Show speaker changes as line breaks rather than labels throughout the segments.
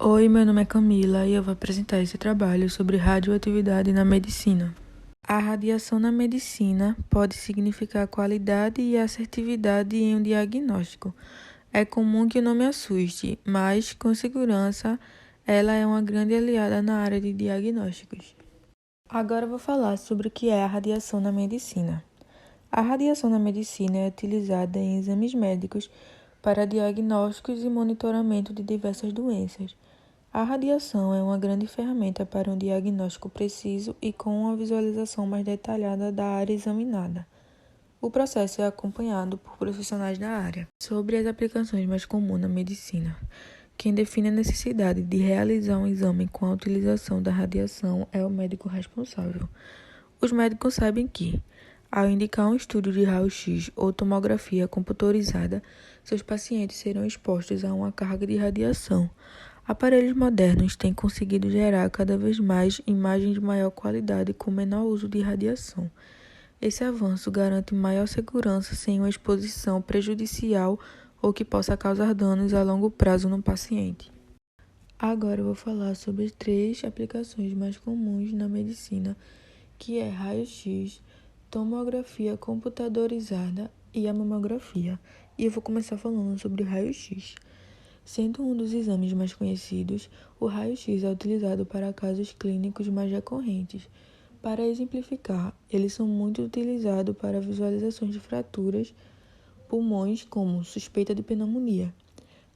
Oi, meu nome é Camila e eu vou apresentar esse trabalho sobre radioatividade na medicina. A radiação na medicina pode significar qualidade e assertividade em um diagnóstico. É comum que o nome assuste, mas, com segurança, ela é uma grande aliada na área de diagnósticos. Agora eu vou falar sobre o que é a radiação na medicina. A radiação na medicina é utilizada em exames médicos para diagnósticos e monitoramento de diversas doenças. A radiação é uma grande ferramenta para um diagnóstico preciso e com uma visualização mais detalhada da área examinada. O processo é acompanhado por profissionais da área. Sobre as aplicações mais comuns na medicina, quem define a necessidade de realizar um exame com a utilização da radiação é o médico responsável. Os médicos sabem que, ao indicar um estudo de raio-x ou tomografia computadorizada, seus pacientes serão expostos a uma carga de radiação. Aparelhos modernos têm conseguido gerar cada vez mais imagens de maior qualidade com menor uso de radiação. Esse avanço garante maior segurança sem uma exposição prejudicial ou que possa causar danos a longo prazo no paciente. Agora eu vou falar sobre as 3 aplicações mais comuns na medicina, que é raio-x, tomografia computadorizada e a mamografia. E eu vou começar falando sobre o raio-x. Sendo um dos exames mais conhecidos, o raio-x é utilizado para casos clínicos mais recorrentes. Para exemplificar, eles são muito utilizados para visualizações de fraturas, pulmões como suspeita de pneumonia,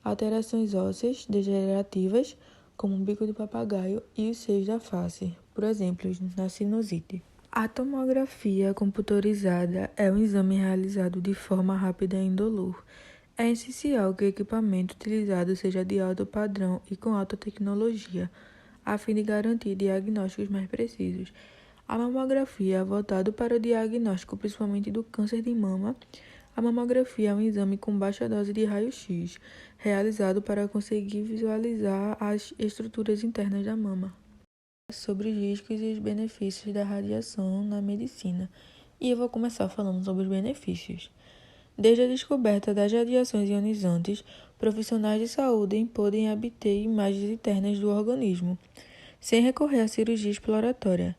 alterações ósseas degenerativas como o bico de papagaio e os seios da face, por exemplo, na sinusite. A tomografia computadorizada é um exame realizado de forma rápida e indolor. É essencial que o equipamento utilizado seja de alto padrão e com alta tecnologia, a fim de garantir diagnósticos mais precisos. A mamografia é voltada para o diagnóstico principalmente do câncer de mama. A mamografia é um exame com baixa dose de raio-x, realizado para conseguir visualizar as estruturas internas da mama. Sobre os riscos e os benefícios da radiação na medicina. E eu vou começar falando sobre os benefícios. Desde a descoberta das radiações ionizantes, profissionais de saúde podem obter imagens internas do organismo, sem recorrer à cirurgia exploratória.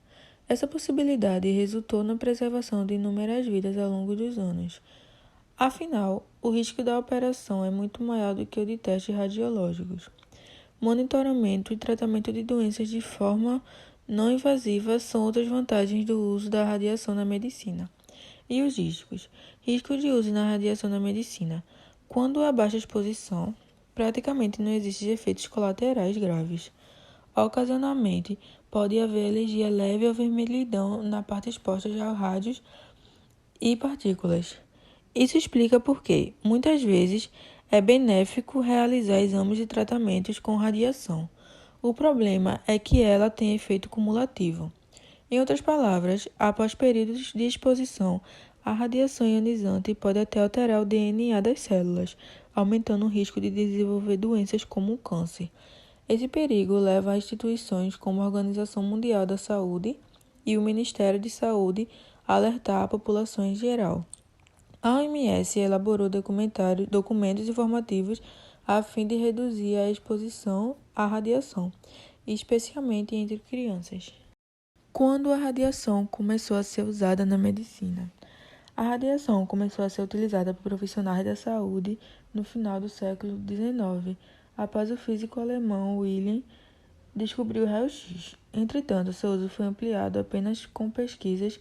Essa possibilidade resultou na preservação de inúmeras vidas ao longo dos anos. Afinal, o risco da operação é muito maior do que o de testes radiológicos. Monitoramento e tratamento de doenças de forma não invasiva são outras vantagens do uso da radiação na medicina. E os riscos? Risco de uso na radiação na medicina. Quando há baixa exposição, praticamente não existem efeitos colaterais graves. Ocasionalmente, pode haver alergia leve ou vermelhidão na parte exposta aos rádios e partículas. Isso explica por que, muitas vezes, é benéfico realizar exames e tratamentos com radiação. O problema é que ela tem efeito cumulativo. Em outras palavras, após períodos de exposição, a radiação ionizante pode até alterar o DNA das células, aumentando o risco de desenvolver doenças como o câncer. Esse perigo leva a instituições como a Organização Mundial da Saúde e o Ministério de Saúde a alertar a população em geral. A OMS elaborou documentos informativos a fim de reduzir a exposição à radiação, especialmente entre crianças. Quando a radiação começou a ser usada na medicina? A radiação começou a ser utilizada por profissionais da saúde no final do século XIX, após o físico alemão Wilhelm descobrir o raio-x. Entretanto, seu uso foi ampliado apenas com pesquisas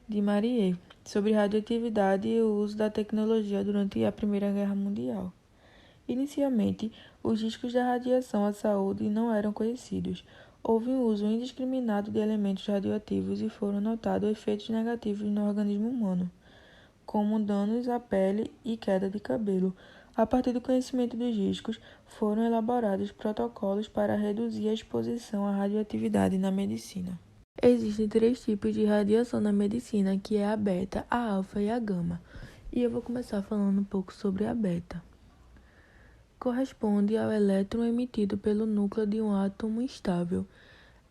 de Marie sobre radioatividade e o uso da tecnologia durante a Primeira Guerra Mundial. Inicialmente, os riscos da radiação à saúde não eram conhecidos. Houve um uso indiscriminado de elementos radioativos e foram notados efeitos negativos no organismo humano, como danos à pele e queda de cabelo. A partir do conhecimento dos riscos, foram elaborados protocolos para reduzir a exposição à radioatividade na medicina. Existem 3 tipos de radiação na medicina, que é a beta, a alfa e a gama. E eu vou começar falando um pouco sobre a beta. Corresponde ao elétron emitido pelo núcleo de um átomo estável.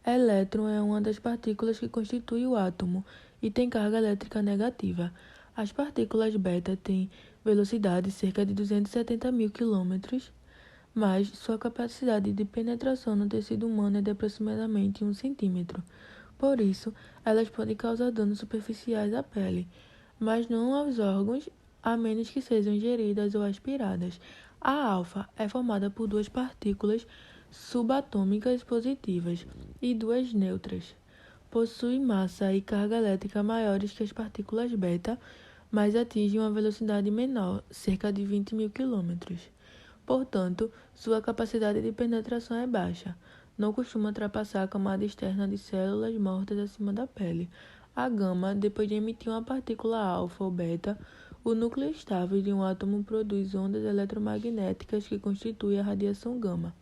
Elétron é uma das partículas que constitui o átomo e tem carga elétrica negativa. As partículas beta têm velocidade de cerca de 270.000 km, mas sua capacidade de penetração no tecido humano é de aproximadamente 1 centímetro. Por isso, elas podem causar danos superficiais à pele, mas não aos órgãos, a menos que sejam ingeridas ou aspiradas. A alfa é formada por duas partículas subatômicas positivas e duas neutras. Possui massa e carga elétrica maiores que as partículas beta, mas atinge uma velocidade menor, cerca de 20 mil quilômetros. Portanto, sua capacidade de penetração é baixa. Não costuma ultrapassar a camada externa de células mortas acima da pele. A gama, depois de emitir uma partícula alfa ou beta, o núcleo estável de um átomo produz ondas eletromagnéticas que constituem a radiação gama.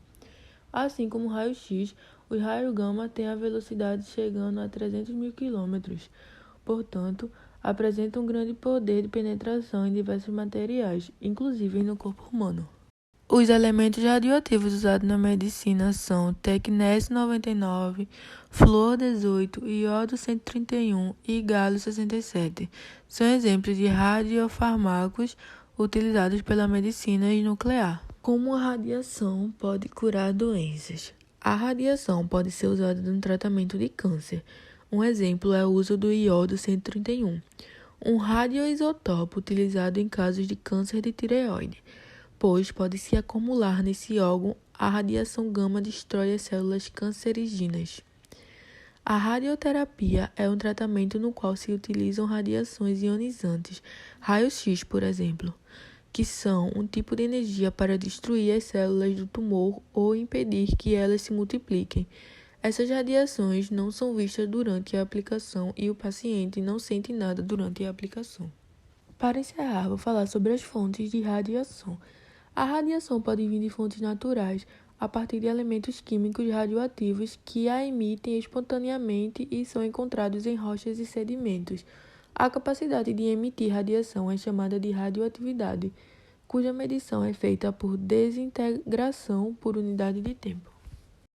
Assim como o raio-x, os raios gama têm a velocidade chegando a 300 mil quilômetros. Portanto, apresentam um grande poder de penetração em diversos materiais, inclusive no corpo humano. Os elementos radioativos usados na medicina são tecnécio-99, flúor-18, iodo-131 e galho-67. São exemplos de radiofármacos utilizados pela medicina nuclear. Como a radiação pode curar doenças? A radiação pode ser usada no tratamento de câncer. Um exemplo é o uso do iodo-131, um radioisótopo utilizado em casos de câncer de tireoide, pois pode se acumular nesse órgão. A radiação gama destrói as células cancerígenas. A radioterapia é um tratamento no qual se utilizam radiações ionizantes, raio-x, por exemplo, que são um tipo de energia para destruir as células do tumor ou impedir que elas se multipliquem. Essas radiações não são vistas durante a aplicação e o paciente não sente nada durante a aplicação. Para encerrar, vou falar sobre as fontes de radiação. A radiação pode vir de fontes naturais, a partir de elementos químicos radioativos que a emitem espontaneamente e são encontrados em rochas e sedimentos. A capacidade de emitir radiação é chamada de radioatividade, cuja medição é feita por desintegração por unidade de tempo.